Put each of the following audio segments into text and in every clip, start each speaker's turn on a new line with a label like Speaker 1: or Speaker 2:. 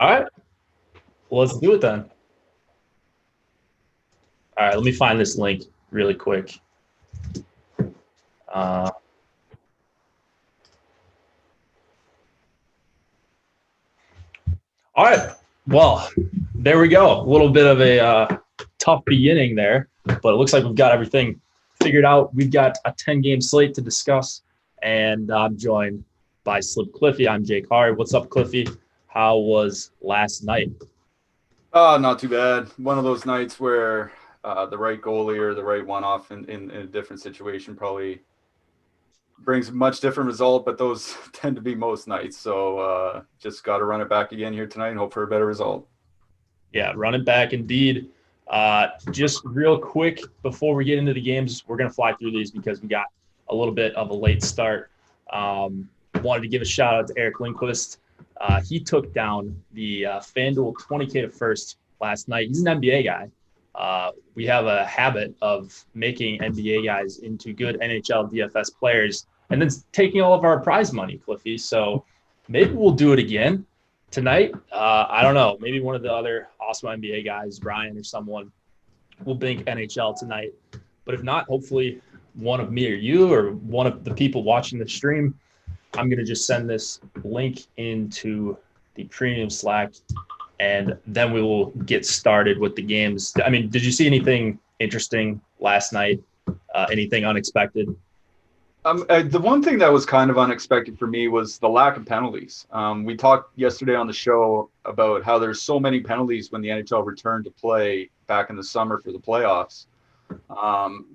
Speaker 1: All right. Well, let's do it then. All right. Let me find this link really quick. Uh, all right. Well, there we go. A little bit of a tough beginning there, but it looks like we've got everything figured out. We've got a 10-game slate to discuss, and I'm joined by Slip Cliffy. I'm Jake Hari. What's up, Cliffy? How was last night?
Speaker 2: Not too bad. One of those nights where the right goalie or the right one-off in a different situation probably brings a much different result, but those tend to be most nights. So just got to run it back again here tonight and hope for a better result.
Speaker 1: Yeah, run it back indeed. Just real quick before we get into the games, we're going to fly through these because we got a little bit of a late start. Wanted to give a shout out to Eric Lindquist. He took down the FanDuel 20K to first last night. He's an NBA guy. We have a habit of making NBA guys into good NHL DFS players and then taking all of our prize money, Cliffy. So maybe we'll do it again tonight. I don't know. Maybe one of the other awesome NBA guys, Brian or someone, will bank NHL tonight. But if not, hopefully one of me or you or one of the people watching the stream, I'm going to just send this link into the premium Slack, and then we will get started with the games. I mean, did you see anything interesting last night? Anything unexpected?
Speaker 2: The one thing that was kind of unexpected for me was the lack of penalties. We talked yesterday on the show about how there's so many penalties when the NHL returned to play back in the summer for the playoffs.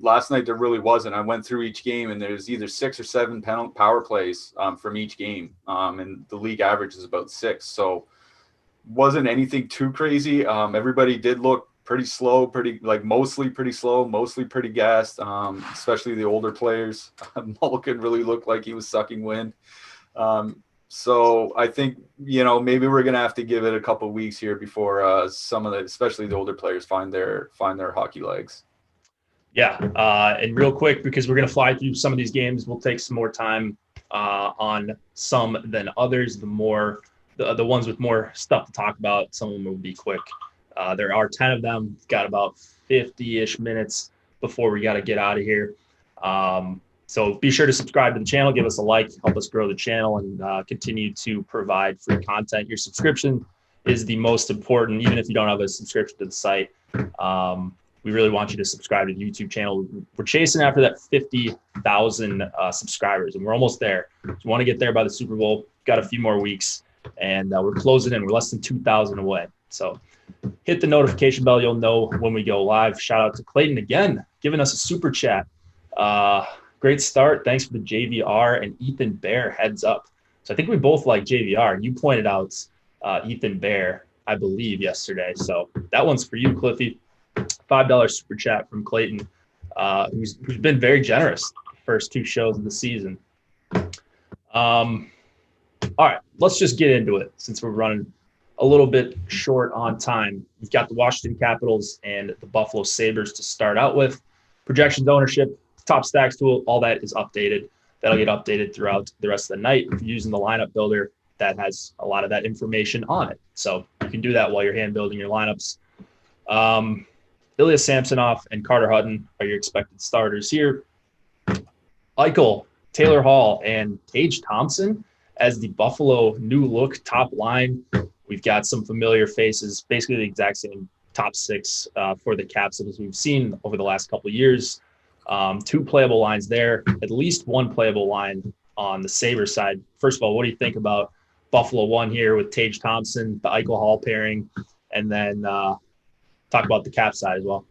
Speaker 2: Last night there really wasn't. I went through each game and there's either 6 or 7 power plays from each game, and the league average is about 6. So wasn't anything too crazy. Everybody did look pretty slow, mostly pretty slow, mostly pretty gassed, especially the older players. Mulligan really looked like he was sucking wind. So I think, maybe we're going to have to give it a couple of weeks here before some of the, especially the older players, find their hockey legs.
Speaker 1: Yeah, and real quick, because we're going to fly through some of these games, we'll take some more time on some than others. The ones with more stuff to talk about, some of them will be quick. There are 10 of them. We've got about 50-ish minutes before we got to get out of here. So be sure to subscribe to the channel, give us a like, help us grow the channel, and continue to provide free content. Your subscription is the most important, even if you don't have a subscription to the site. We really want you to subscribe to the YouTube channel. We're chasing after that 50,000 subscribers, and we're almost there. So we want to get there by the Super Bowl. Got a few more weeks, and we're closing in. We're less than 2,000 away. So hit the notification bell. You'll know when we go live. Shout out to Clayton again, giving us a super chat. Great start. Thanks for the JVR and Ethan Bear heads up. So I think we both like JVR. You pointed out Ethan Bear, I believe, yesterday. So that one's for you, Cliffy. $5 super chat from Clayton, who's been very generous the first 2 shows of the season. All right, let's just get into it since we're running a little bit short on time. We've got the Washington Capitals and the Buffalo Sabres to start out with. Projections, ownership, top stacks tool, all that is updated. That'll get updated throughout the rest of the night. If you're using the lineup builder, that has a lot of that information on it. So you can do that while you're hand building your lineups. Ilya Samsonov and Carter Hutton are your expected starters here. Eichel, Taylor Hall, and Tage Thompson as the Buffalo new look top line. We've got some familiar faces, basically the exact same top 6 for the Caps as we've seen over the last couple of years. 2 playable lines there, at least 1 playable line on the Sabres side. First of all, what do you think about Buffalo 1 here with Tage Thompson, the Eichel Hall pairing, and then talk about the Cap side as well?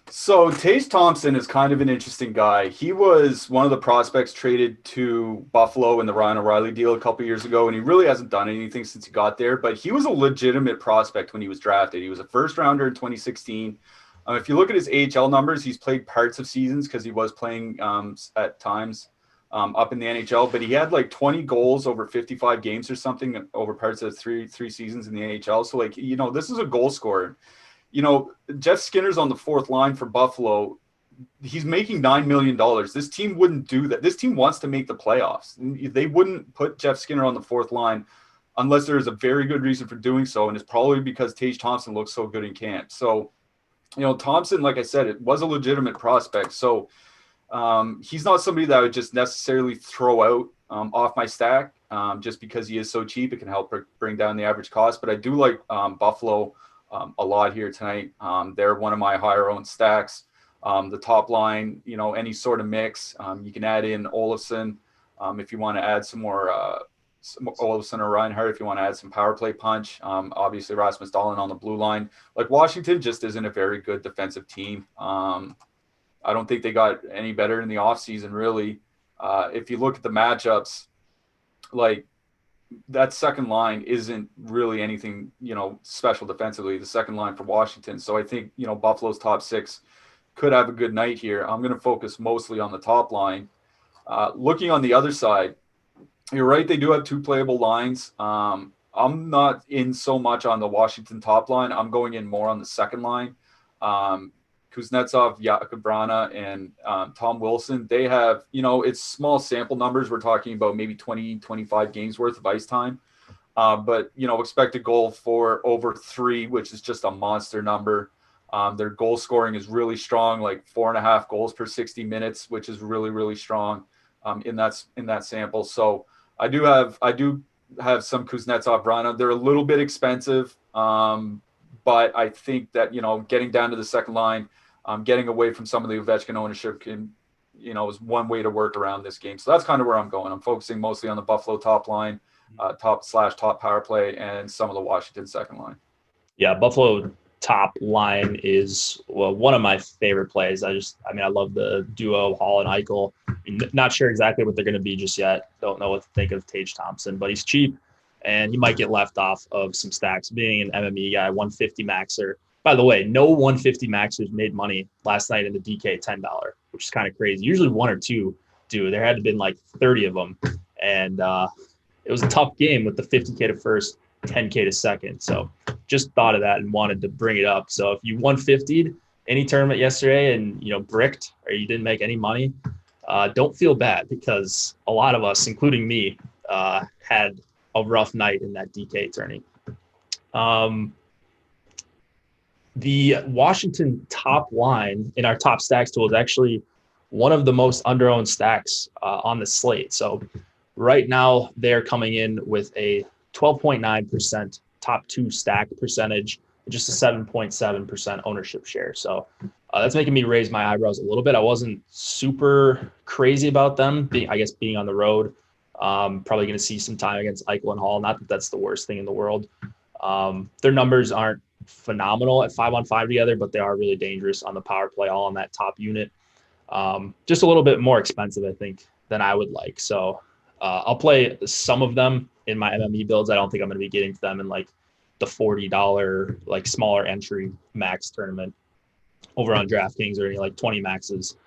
Speaker 2: So Tage Thompson is kind of an interesting guy. He was one of the prospects traded to Buffalo in the Ryan O'Reilly deal a couple years ago, and he really hasn't done anything since he got there, but he was a legitimate prospect when he was drafted. He was a first rounder in 2016. If you look at his AHL numbers, he's played parts of seasons because he was playing at times up in the NHL, but he had like 20 goals over 55 games or something over parts of three seasons in the NHL. So this is a goal scorer. Jeff Skinner's on the 4th line for Buffalo. He's making $9 million. This team wouldn't do that. This team wants to make the playoffs. They wouldn't put Jeff Skinner on the 4th line unless there is a very good reason for doing so, and it's probably because Tage Thompson looks so good in camp. So, Thompson, like I said, it was a legitimate prospect. So he's not somebody that I would just necessarily throw out off my stack just because he is so cheap. It can help bring down the average cost. But I do like Buffalo a lot here tonight. They're one of my higher owned stacks. The top line, any sort of mix. You can add in Olofsson if you want to add some more Olofsson or Reinhardt if you want to add some power play punch. Obviously, Rasmus Dahlin on the blue line. Like, Washington just isn't a very good defensive team. I don't think they got any better in the offseason, really. If you look at the matchups, like, that second line isn't really anything, special defensively, the second line for Washington. So I think, Buffalo's top six could have a good night here. I'm going to focus mostly on the top line. Looking on the other side, you're right, they do have two playable lines. I'm not in so much on the Washington top line. I'm going in more on the second line. Kuznetsov, Jakub Brana, and Tom Wilson, they have, it's small sample numbers. We're talking about maybe 20, 25 games worth of ice time. But, expected goal for over 3, which is just a monster number. Their goal scoring is really strong, like 4.5 goals per 60 minutes, which is really, really strong in that sample. So I do have some Kuznetsov, Brana. They're a little bit expensive, but I think that, getting down to the second line, getting away from some of the Ovechkin ownership is one way to work around this game. So that's kind of where I'm going. I'm focusing mostly on the Buffalo top line, top power play, and some of the Washington second line.
Speaker 1: Yeah, Buffalo top line is one of my favorite plays. I love the duo Hall and Eichel. Not sure exactly what they're going to be just yet. Don't know what to think of Tage Thompson, but he's cheap and he might get left off of some stacks. Being an MME guy, 150 maxer. By the way, no 150 maxers made money last night in the DK $10, which is kind of crazy. Usually one or two do. There had to been like 30 of them. And it was a tough game with the 50K to first, 10K to second. So just thought of that and wanted to bring it up. So if you 150'd any tournament yesterday and, bricked or you didn't make any money, don't feel bad because a lot of us, including me, had a rough night in that DK tourney. The Washington top line in our top stacks tool is actually one of the most under-owned stacks on the slate. So right now they're coming in with a 12.9% top 2 stack percentage, just a 7.7% ownership share. So that's making me raise my eyebrows a little bit. I wasn't super crazy about them being on the road. Probably going to see some time against Eichel and Hall. Not that that's the worst thing in the world. Their numbers aren't phenomenal at 5-on-5 together, but they are really dangerous on the power play, all on that top unit. Just a little bit more expensive, I think, than I would like. So I'll play some of them in my MME builds. I don't think I'm going to be getting to them in like the $40 like smaller entry max tournament over on DraftKings or any like 20 maxes.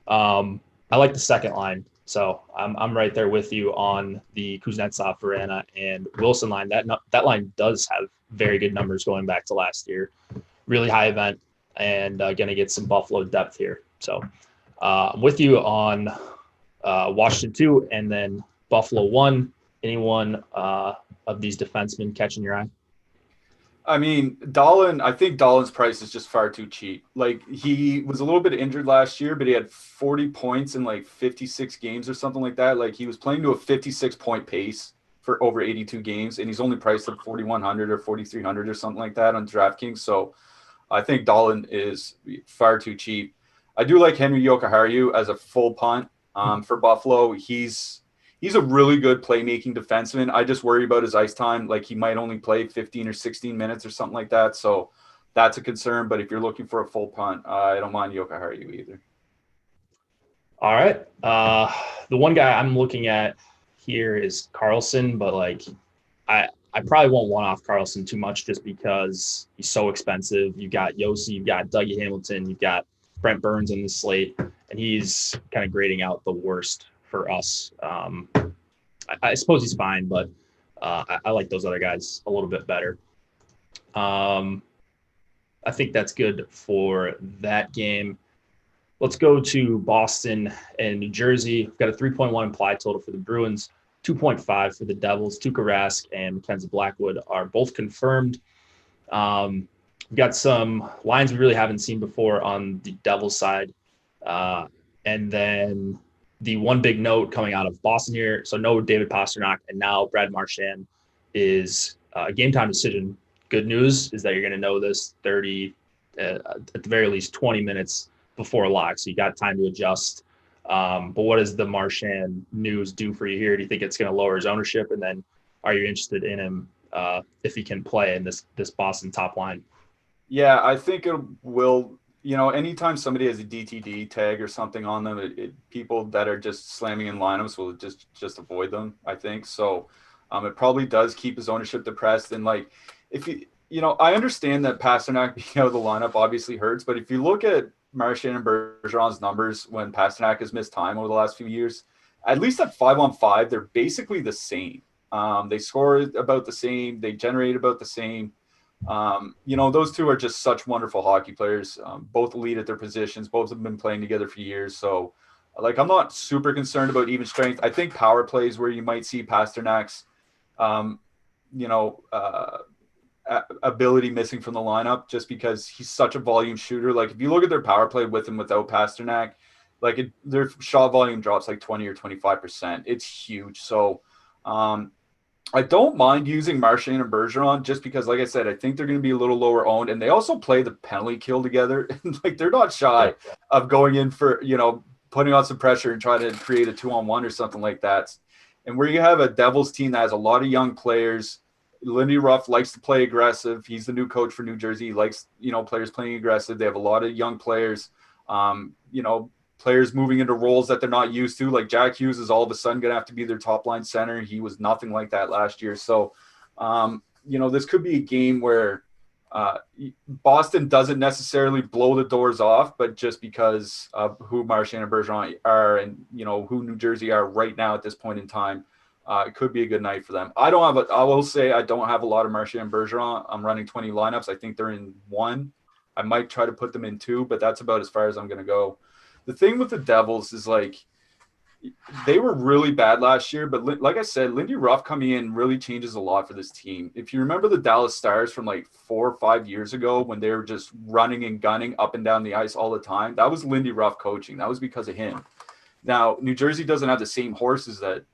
Speaker 1: I like the second line. So I'm right there with you on the Kuznetsov, Verana, and Wilson line. That line does have very good numbers going back to last year. Really high event and going to get some Buffalo depth here. So I'm with you on Washington 2 and then Buffalo 1. Anyone of these defensemen catching your eye?
Speaker 2: I mean, I think Dahlin's price is just far too cheap. Like, he was a little bit injured last year, but he had 40 points in like 56 games or something like that. Like, he was playing to a 56-point pace for over 82 games, and he's only priced at 4,100 or 4,300 or something like that on DraftKings. So I think Dahlin is far too cheap. I do like Henry Jokiharju as a full punt for Buffalo. He's a really good playmaking defenseman. I just worry about his ice time. Like, he might only play 15 or 16 minutes or something like that. So that's a concern. But if you're looking for a full punt, I don't mind Jokiharju either.
Speaker 1: All right. The one guy I'm looking at here is Carlson, but like I probably won't one off Carlson too much just because he's so expensive. You've got Yossi, you've got Dougie Hamilton, you've got Brent Burns in the slate, and he's kind of grading out the worst for us. I suppose he's fine, but I like those other guys a little bit better. I think that's good for that game. Let's go to Boston and New Jersey. We've got a 3.1 implied total for the Bruins. 2.5 for the Devils. Tuukka Rask and Mackenzie Blackwood are both confirmed. We've got some lines we really haven't seen before on the Devils side. And then the one big note coming out of Boston here. So no David Pastrnak, and now Brad Marchand is a game time decision. Good news is that you're going to know this 30, at the very least 20 minutes before lock. So you got time to adjust. But what does the Marchand news do for you here? Do you think it's going to lower his ownership? And then are you interested in him if he can play in this Boston top line?
Speaker 2: Yeah, I think it will. Anytime somebody has a DTD tag or something on them, people that are just slamming in lineups will just avoid them, I think. So it probably does keep his ownership depressed. And like, if I understand that Pastrnak being out of the lineup obviously hurts, but if you look at Marchand and Bergeron's numbers when Pastrnak has missed time over the last few years, at least at 5-on-5, they're basically the same. They score about the same. They generate about the same. Those two are just such wonderful hockey players, both elite at their positions. Both have been playing together for years. So, like, I'm not super concerned about even strength. I think power plays where you might see Pasternak's, ability missing from the lineup just because he's such a volume shooter. Like, if you look at their power play with and without Pastrnak, their shot volume drops like 20 or 25%. It's huge. So, I don't mind using Marchand and Bergeron just because, like I said, I think they're going to be a little lower owned, and they also play the penalty kill together. Like, they're not shy of going in for, putting on some pressure and trying to create a 2-on-1 or something like that. And where you have a Devils team that has a lot of young players, Lindy Ruff likes to play aggressive. He's the new coach for New Jersey. He likes, players playing aggressive. They have a lot of young players, players moving into roles that they're not used to. Like Jack Hughes is all of a sudden going to have to be their top line center. He was nothing like that last year. So, this could be a game where Boston doesn't necessarily blow the doors off, but just because of who Marchand and Bergeron are and, who New Jersey are right now at this point in time, it could be a good night for them. I will say I don't have a lot of Marchand and Bergeron. I'm running 20 lineups. I think they're in one. I might try to put them in two, but that's about as far as I'm going to go. The thing with the Devils is, like, they were really bad last year, but like I said, Lindy Ruff coming in really changes a lot for this team. If you remember the Dallas Stars from like 4 or 5 years ago when they were just running and gunning up and down the ice all the time, that was Lindy Ruff coaching. That was because of him. Now, New Jersey doesn't have the same horses that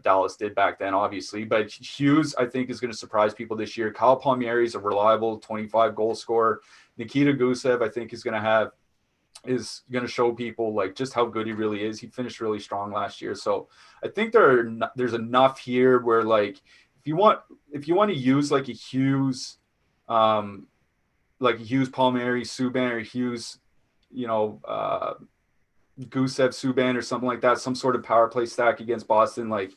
Speaker 2: Dallas did back then, obviously, but Hughes, I think, is going to surprise people this year. Kyle Palmieri is a reliable 25-goal scorer. Nikita Gusev, I think, is going to show people like just how good he really is. He finished really strong last year. So I think there's enough here where, like, if you want to use like a Hughes, Palmieri, Subban, or Hughes, Gusev, Subban, or something like that, some sort of power play stack against Boston. Like,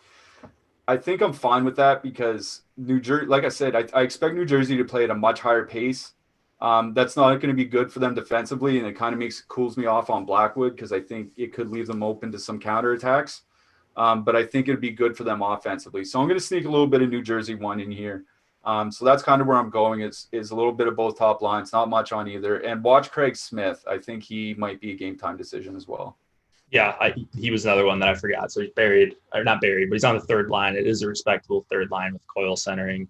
Speaker 2: I think I'm fine with that because New Jersey, like I said, I expect New Jersey to play at a much higher pace. That's not going to be good for them defensively, and it kind of cools me off on Blackwood because I think it could leave them open to some counterattacks. But I think it'd be good for them offensively. So I'm going to sneak a little bit of New Jersey one in here. So that's kind of where I'm going. Is a little bit of both top lines, not much on either. And watch Craig Smith. I think he might be a game time decision as well.
Speaker 1: Yeah, he was another one that I forgot. So he's not buried, but he's on the third line. It is a respectable third line with Coyle centering.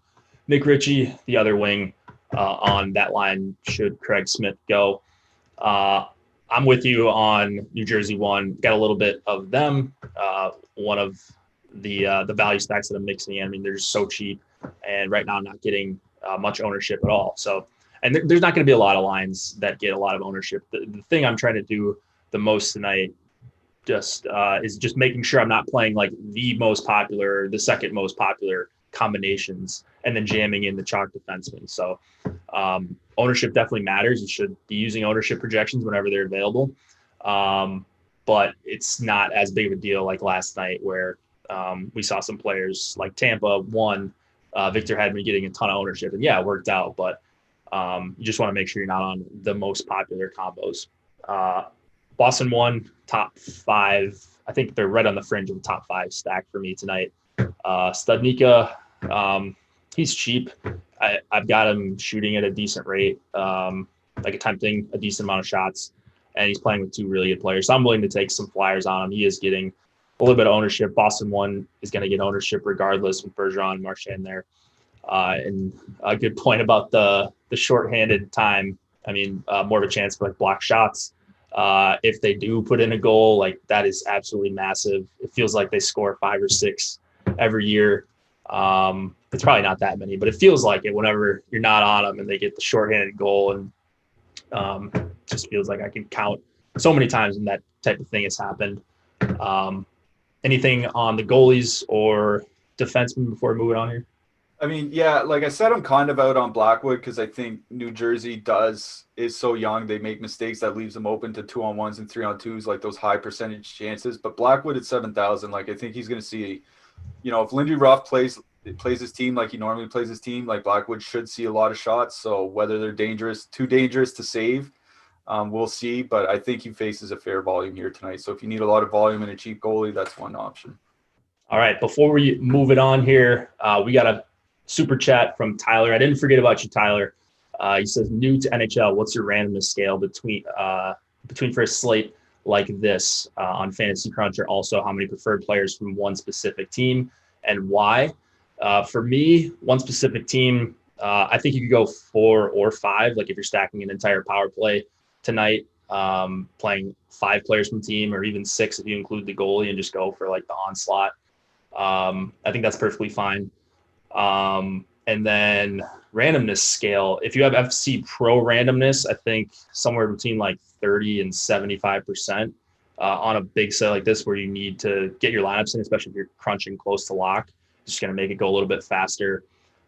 Speaker 1: Nick Ritchie, the other wing. On that line, should Craig Smith go. I'm with you on New Jersey one. Got a little bit of them. One of the value stacks that I'm mixing in. I mean, they're just so cheap, and right now I'm not getting much ownership at all. So, and there's not going to be a lot of lines that get a lot of ownership. The thing I'm trying to do the most tonight is just making sure I'm not playing like the most popular, the second most popular combinations, and then jamming in the chalk defenseman. So ownership definitely matters. You should be using ownership projections whenever they're available. But it's not as big of a deal like last night where we saw some players like Tampa won. Victor Hedman getting a ton of ownership, and yeah, it worked out. But you just want to make sure you're not on the most popular combos. Boston won top 5. I think they're right on the fringe of the top 5 stack for me tonight. Studnicka, he's cheap. I've got him shooting at a decent rate, like attempting a decent amount of shots, and he's playing with 2 really good players. So I'm willing to take some flyers on him. He is getting a little bit of ownership. Boston 1 is going to get ownership regardless with Bergeron and Marchand there. And a good point about the shorthanded time. I mean, more of a chance for like block shots. If they do put in a goal, like that is absolutely massive. It feels like they score 5 or 6 every year. It's probably not that many, but it feels like it whenever you're not on them and they get the shorthanded goal. And just feels like I can count so many times when that type of thing has happened. Anything on the goalies or defensemen before moving on here?
Speaker 2: I mean, yeah, like I said, I'm kind of out on Blackwood because I think New Jersey is so young. They make mistakes that leaves them open to 2-on-1s and 3-on-2s, like those high percentage chances. But Blackwood at 7,000, like I think he's going to see, if Lindy Ruff plays his team like he normally plays his team, like Blackwood should see a lot of shots. So whether they're too dangerous to save, we'll see. But I think he faces a fair volume here tonight. So if you need a lot of volume and a cheap goalie, that's one option.
Speaker 1: All right, before we move it on here, we got a super chat from Tyler. I didn't forget about you, Tyler. He says, new to NHL, what's your randomness scale between for a slate like this on Fantasy Cruncher? Also, how many preferred players from one specific team and why? For me, one specific team, I think you could go 4 or 5. Like if you're stacking an entire power play tonight, playing 5 players from the team, or even 6 if you include the goalie and just go for like the onslaught. I think that's perfectly fine. And then randomness scale, if you have FC Pro randomness, I think somewhere between like 30 and 75% on a big set like this where you need to get your lineups in, especially if you're crunching close to lock, just going to make it go a little bit faster.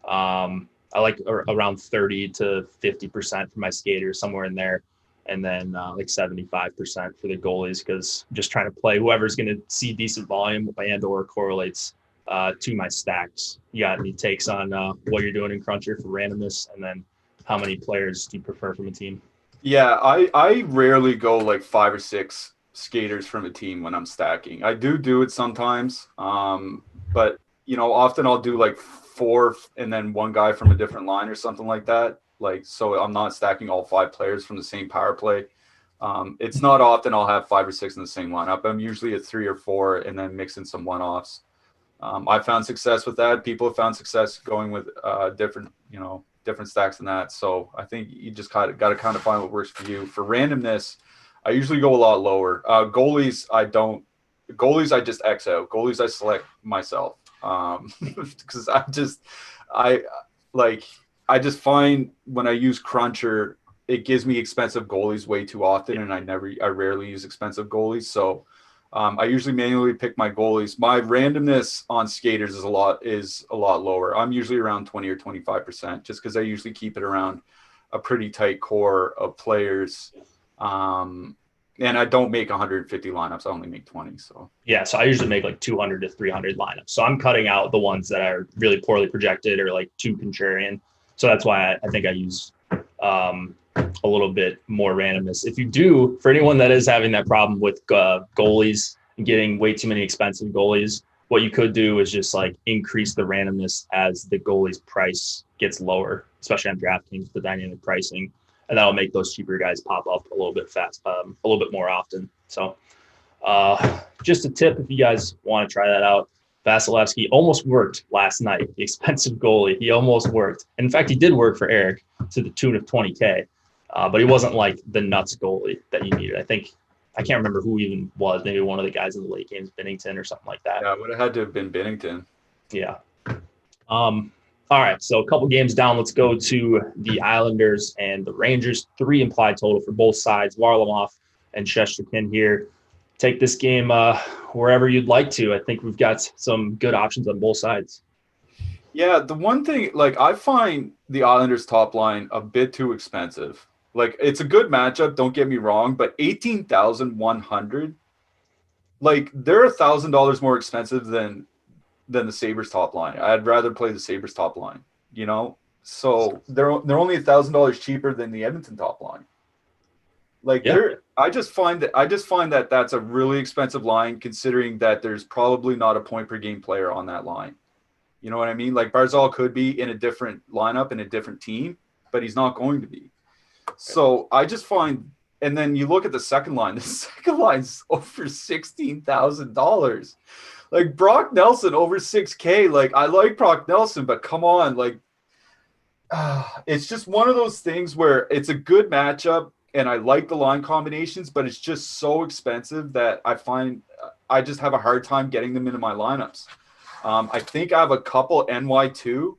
Speaker 1: I like around 30 to 50% for my skaters, somewhere in there. And then like 75% for the goalies, because I'm just trying to play whoever's going to see decent volume and or correlates to my stacks. You got any takes on what you're doing in Cruncher for randomness, and then how many players do you prefer from a team?
Speaker 2: Yeah, I rarely go like 5 or 6 skaters from a team when I'm stacking. I do it sometimes, but often I'll do like 4 and then one guy from a different line or something like that. Like, so I'm not stacking all 5 players from the same power play. It's not often I'll have 5 or 6 in the same lineup. I'm usually at 3 or 4 and then mixing some one-offs. I found success with that. People have found success going with different stacks than that. So I think you just got to kind of find what works for you. For randomness, I usually go a lot lower. Goalies, I just X out. Goalies, I select myself because I just find when I use Cruncher, it gives me expensive goalies way too often, and I rarely use expensive goalies. So I usually manually pick my goalies. My randomness on skaters is a lot lower. I'm usually around 20 or 25%, just because I usually keep it around a pretty tight core of players. And I don't make 150 lineups. I only make 20. So
Speaker 1: yeah, so I usually make like 200 to 300 lineups. So I'm cutting out the ones that are really poorly projected or like too contrarian. So that's why I think I use a little bit more randomness. If you do, for anyone that is having that problem with goalies and getting way too many expensive goalies, what you could do is just like increase the randomness as the goalie's price gets lower, especially on DraftKings with the dynamic pricing, and that'll make those cheaper guys pop up a little bit a little bit more often. So just a tip if you guys want to try that out. Vasilevsky almost worked last night, the expensive goalie. He almost worked. And in fact, he did work for Eric to the tune of 20K, but he wasn't like the nuts goalie that you needed. I can't remember who even was. Maybe one of the guys in the late games, Binnington or something like that.
Speaker 2: Yeah, it would have had to have been Binnington.
Speaker 1: Yeah. All right, so a couple games down. Let's go to the Islanders and the Rangers. 3 implied total for both sides. Varlamov and Shesterkin here. Take this game wherever you'd like to. I think we've got some good options on both sides.
Speaker 2: Yeah, the one thing, like, I find the Islanders top line a bit too expensive. Like, it's a good matchup, don't get me wrong, but 18,100, like, they're $1,000 more expensive than the Sabres top line. I'd rather play the Sabres top line, So they're only $1,000 cheaper than the Edmonton top line. Like, yeah. I just find that that's a really expensive line, considering that there's probably not a point per game player on that line. You know what I mean? Like, Barzal could be in a different lineup in a different team, but he's not going to be. So I just find And then you look at the second line. The second line's over $16,000. Like Brock Nelson over 6K. Like I like Brock Nelson, but come on, like it's just one of those things where it's a good matchup, and I like the line combinations, but it's just so expensive that I find I just have a hard time getting them into my lineups. I think I have a couple NY2,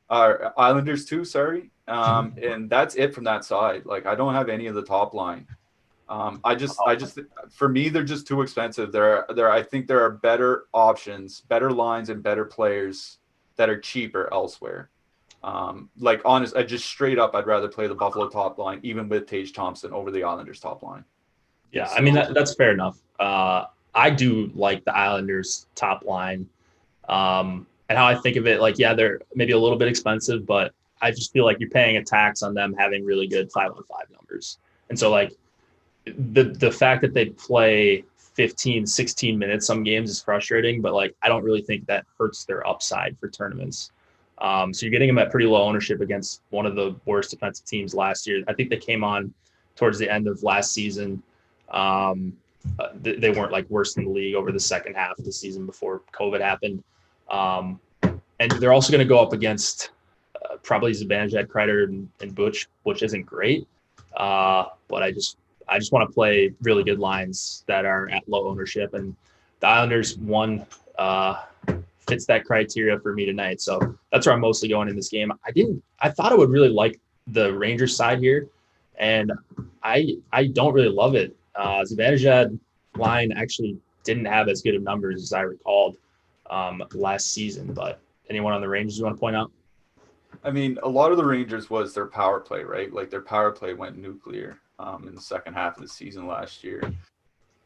Speaker 2: Islanders 2, sorry. And that's it from that side. Like I don't have any of the top line. I just for me they're just too expensive. I think there are better options, better lines, and better players that are cheaper elsewhere. Like honest, I just straight up I'd rather play the Buffalo top line even with Tage Thompson over the Islanders top line.
Speaker 1: Yeah, I mean that's fair enough. I do like the Islanders top line. And how I think of it, like, yeah, they're maybe a little bit expensive, but I just feel like you're paying a tax on them having really good 5-on-5 numbers. And so, like, the fact that they play 15, 16 minutes some games is frustrating, but, like, I don't really think that hurts their upside for tournaments. So you're getting them at pretty low ownership against one of the worst defensive teams last year. I think they came on towards the end of last season. They weren't, like, worse than the league over the second half of the season before COVID happened. And they're also going to go up against probably Zibanejad, Kreider, and Butch, which isn't great. But I just want to play really good lines that are at low ownership. And the Islanders one fits that criteria for me tonight. So that's where I'm mostly going in this game. I thought I would really like the Rangers side here, and I don't really love it. Zibanejad line actually didn't have as good of numbers as I recalled last season, but anyone on the Rangers you want to point out?
Speaker 2: I mean, a lot of the Rangers was their power play, right? Like their power play went nuclear in the second half of the season last year.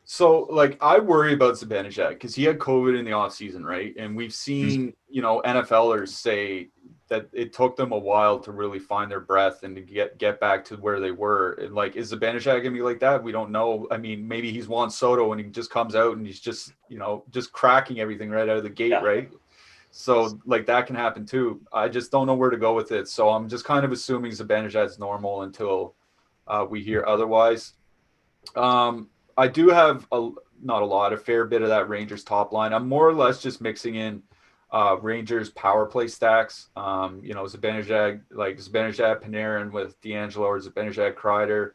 Speaker 2: So, like, I worry about Zibanejad because he had COVID in the offseason, right? And we've seen, NFLers say that it took them a while to really find their breath and to get back to where they were. And, like, is Zibanejad going to be like that? We don't know. I mean, maybe he's Juan Soto and he just comes out and he's just, just cracking everything right out of the gate, yeah. Right? So, like, that can happen too. I just don't know where to go with it. So I'm just kind of assuming Zibanejad's normal until we hear otherwise. I do have a fair bit of that Rangers top line. I'm more or less just mixing in Rangers power play stacks. Zibanejad, Panarin with D'Angelo, or Zibanejad Kreider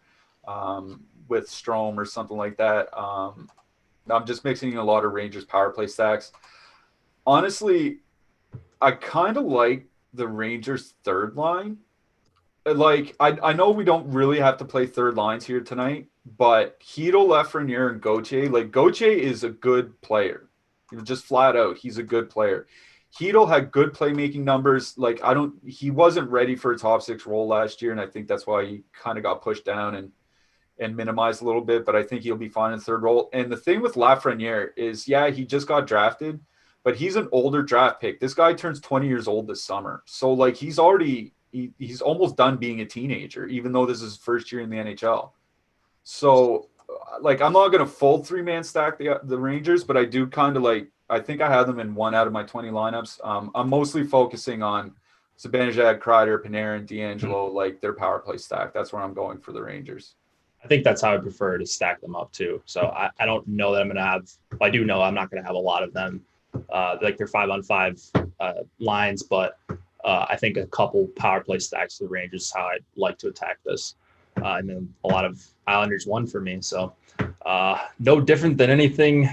Speaker 2: with Strome or something like that. I'm just mixing in a lot of Rangers power play stacks. Honestly, I kind of like the Rangers third line. Like, I know we don't really have to play third lines here tonight, but Chytil, Lafreniere, and Gauthier, like, Gauthier is a good player. Just flat out, he's a good player. Chytil had good playmaking numbers. Like, he wasn't ready for a top six role last year, and I think that's why he kind of got pushed down and minimized a little bit, but I think he'll be fine in third role. And the thing with Lafreniere is, yeah, he just got drafted, but he's an older draft pick. This guy turns 20 years old this summer. So, like, he's almost done being a teenager, even though this is his first year in the NHL. So, like, I'm not going to full three-man stack the Rangers, but I do kind of like, I think I have them in 1 out of my 20 lineups. I'm mostly focusing on Zibanejad, Kreider, Panarin, D'Angelo, like their power play stack. That's where I'm going for the Rangers.
Speaker 1: I think that's how I prefer to stack them up too. So I don't know that I'm going to have, I do know I'm not going to have a lot of them, like their 5-on-5 lines, but I think a couple power play stacks to the Rangers is how I'd like to attack this. And then a lot of Islanders won for me. So no different than anything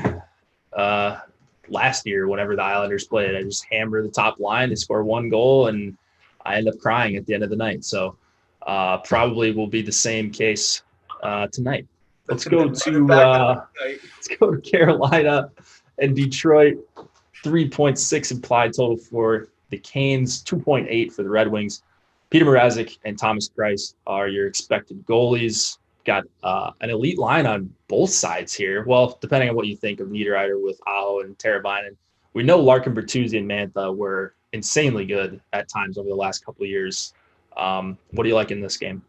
Speaker 1: last year whenever the Islanders played. I just hammer the top line, they score 1 goal, and I end up crying at the end of the night. So probably will be the same case tonight. Let's go to Carolina and Detroit. 3.6 implied total for the Canes, 2.8 for the Red Wings. Peter Mrazek and Thomas Greiss are your expected goalies. Got an elite line on both sides here. Well, depending on what you think of Niederreiter with Aho and Teravainen. We know Larkin, Bertuzzi, and Mantha were insanely good at times over the last couple of years. What do you like in this game?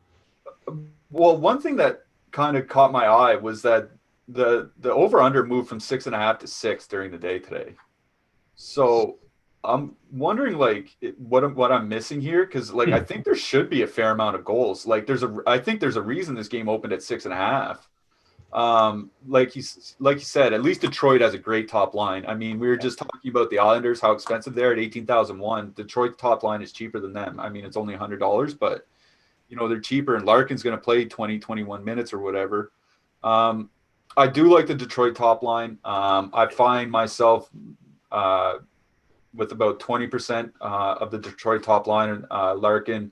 Speaker 2: Well, one thing that kind of caught my eye was that the over-under moved from 6.5 to 6 during the day today. So I'm wondering what I'm missing here, because I think there should be a fair amount of goals. I think there's a reason this game opened at 6.5. Like you said, at least Detroit has a great top line. I mean, we were just talking about the Islanders, how expensive they're at 18,001. Detroit's top line is cheaper than them. I mean, it's only $100, but they're cheaper, and Larkin's going to play 21 minutes or whatever. I do like the Detroit top line. I find myself with about 20% of the Detroit top line, Larkin,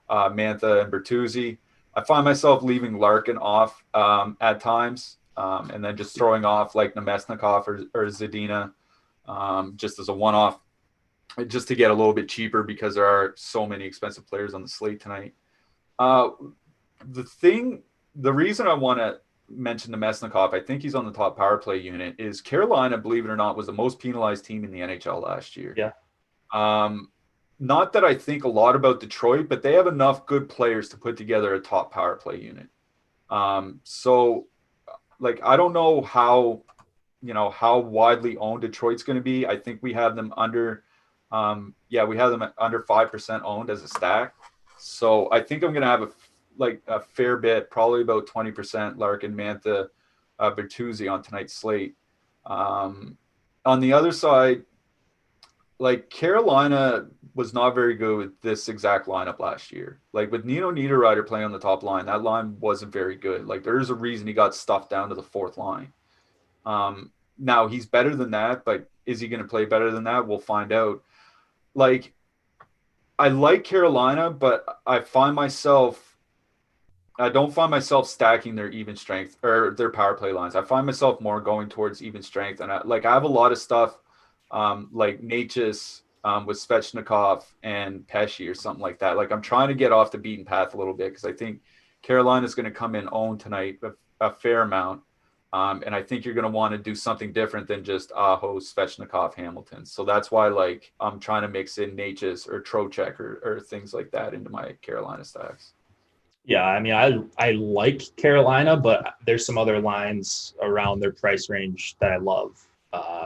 Speaker 2: Mantha, and Bertuzzi. I find myself leaving Larkin off at times, and then just throwing off like Nemesnikov or Zadina just as a one-off, just to get a little bit cheaper because there are so many expensive players on the slate tonight. The reason I want to mention Nemesnikov, I think he's on the top power play unit, is Carolina, believe it or not, was the most penalized team in the NHL last year.
Speaker 1: Yeah.
Speaker 2: Not that I think a lot about Detroit, but they have enough good players to put together a top power play unit. So I don't know how widely owned Detroit's going to be. I think we have them under, we have them at under 5% owned as a stack. So I think I'm going to have a fair bit, probably about 20% Larkin, Mantha, Bertuzzi on tonight's slate. On the other side, Carolina was not very good with this exact lineup last year. With Nino Niederreiter playing on the top line, that line wasn't very good. There's a reason he got stuffed down to the fourth line. Now he's better than that, but is he going to play better than that? We'll find out. I like Carolina, but I don't find myself stacking their even strength or their power play lines. I find myself more going towards even strength. And I have a lot of stuff like Natchez with Svechnikov and Pesci or something like that. I'm trying to get off the beaten path a little bit because I think Carolina's going to come in owned tonight a fair amount. And I think you're going to want to do something different than just Aho, Svechnikov, Hamilton. So that's why I'm trying to mix in Natchez or Trocheck or things like that into my Carolina stacks.
Speaker 1: Yeah, I mean, I like Carolina, but there's some other lines around their price range that I love.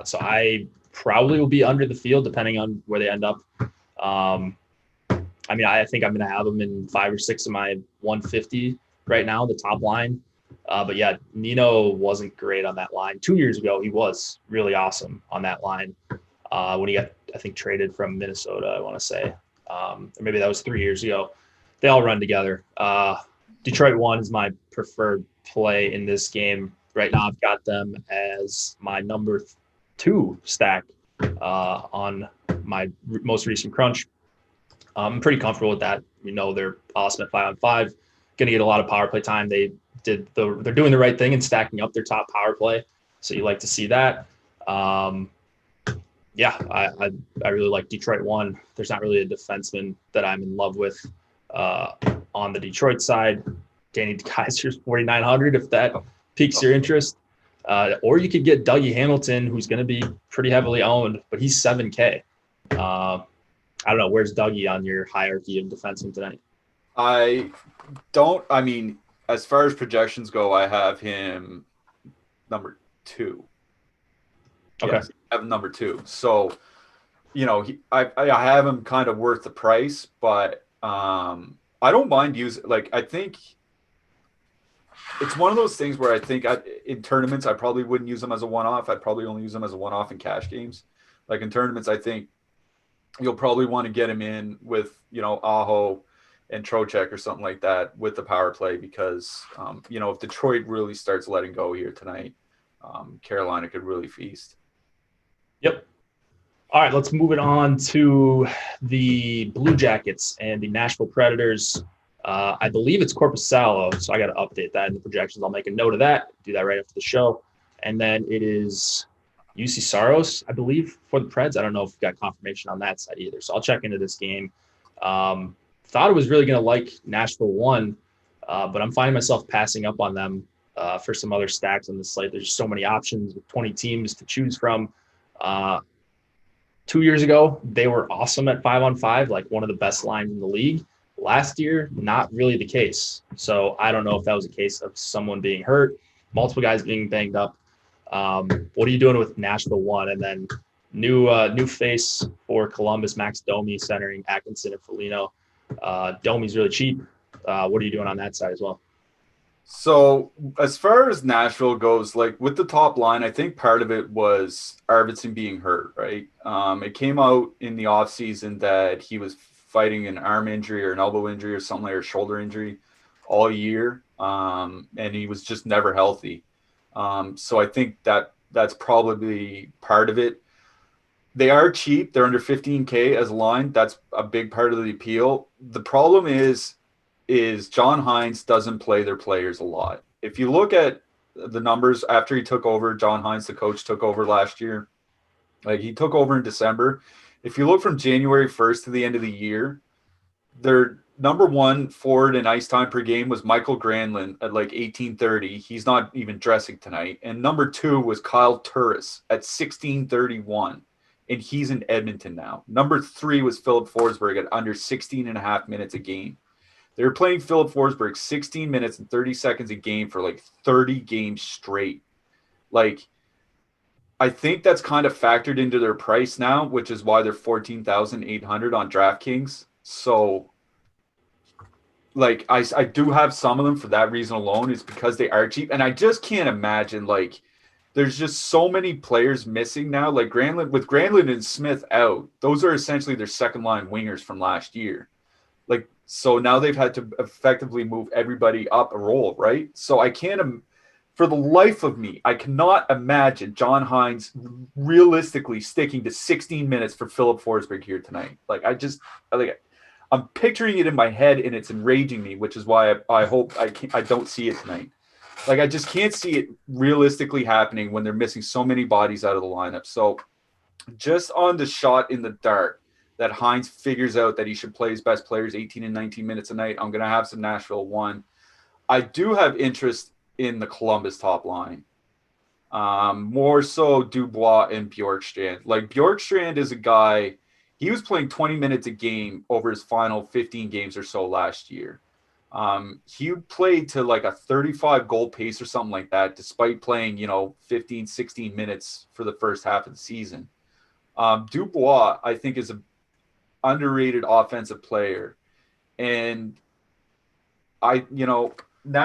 Speaker 1: So I probably will be under the field depending on where they end up. I think I'm going to have them in 5 or 6 of my 150 right now, the top line. But yeah, Nino wasn't great on that line. 2 years ago, he was really awesome on that line when he got, I think, traded from Minnesota, I want to say. Or maybe that was 3 years ago. They all run together. Detroit 1 is my preferred play in this game. Right now, I've got them as my number 2 stack on my most recent crunch. I'm pretty comfortable with that. They're awesome at 5-on-5. Going to get a lot of power play time. They're doing the right thing and stacking up their top power play. So you like to see that. I really like Detroit 1. There's not really a defenseman that I'm in love with on the Detroit side. Danny DeKeyser's 4,900 if that piques your interest. Or you could get Dougie Hamilton, who's going to be pretty heavily owned, but he's $7K. I don't know. Where's Dougie on your hierarchy of defensemen tonight?
Speaker 2: As far as projections go, I have him number 2.
Speaker 1: Okay.
Speaker 2: Yes, I have him number 2. So, I have him kind of worth the price, but I don't mind using, I think it's one of those things where I think in tournaments, I probably wouldn't use them as a one-off. I'd probably only use them as a one-off in cash games. In tournaments, I think you'll probably want to get him in with, Aho and Trocheck or something like that with the power play because, if Detroit really starts letting go here tonight, Carolina could really feast.
Speaker 1: Yep. All right, let's move it on to the Blue Jackets and the Nashville Predators. I believe it's Korpisalo, so I got to update that in the projections. I'll make a note of that, do that right after the show. And then it is UC Saros, I believe, for the Preds. I don't know if we've got confirmation on that side either, so I'll check into this game. Thought I was really going to like Nashville 1, but I'm finding myself passing up on them for some other stacks on the slate. There's just so many options with 20 teams to choose from. 2 years ago, they were awesome at 5-on-5, one of the best lines in the league. Last year, not really the case. So I don't know if that was a case of someone being hurt, multiple guys being banged up. What are you doing with Nashville 1? And then New face for Columbus, Max Domi centering Atkinson and Foligno. Domi's really cheap. What are you doing on that side as well?
Speaker 2: So as far as Nashville goes, like with the top line, I think part of it was Arvidsson being hurt, right? It came out in the offseason that he was fighting an arm injury or an elbow injury or something like, or shoulder injury all year. And he was just never healthy. So I think that's probably part of it. They are cheap. They're under 15K as a line. That's a big part of the appeal. The problem is John Hines doesn't play their players a lot. If you look at the numbers after he took over, John Hines, the coach, took over last year. Like he took over in December. If you look from January 1st to the end of the year, their number one forward in ice time per game was Michael Granlund at like 1830. He's not even dressing tonight. And number two was Kyle Turris at 1631. And he's in Edmonton now. Number three was Philip Forsberg at under 16 and a half minutes a game. They were playing Philip Forsberg 16 minutes and 30 seconds a game for like 30 games straight. Like, I think that's kind of factored into their price now, which is why they're 14,800 on DraftKings. So, like, I do have some of them for that reason alone, is because they are cheap. And I just can't imagine, like, there's just so many players missing now. Like Granlund and Smith out, those are essentially their second line wingers from last year. Like, so now they've had to effectively move everybody up a role, right? So I can't, for the life of me, I cannot imagine John Hines realistically sticking to 16 minutes for Philip Forsberg here tonight. Like, I'm picturing it in my head and it's enraging me, which is why I hope I don't see it tonight. Like, I just can't see it realistically happening when they're missing so many bodies out of the lineup. So just on the shot in the dark that Hines figures out that he should play his best players 18 and 19 minutes a night, I'm going to have some Nashville 1. I do have interest in the Columbus top line. More so Dubois and Bjorkstrand. Like, Bjorkstrand is a guy, he was playing 20 minutes a game over his final 15 games or so last year. He played to like a 35 goal pace or something like that, despite playing, 15, 16 minutes for the first half of the season. Dubois, I think, is an underrated offensive player. And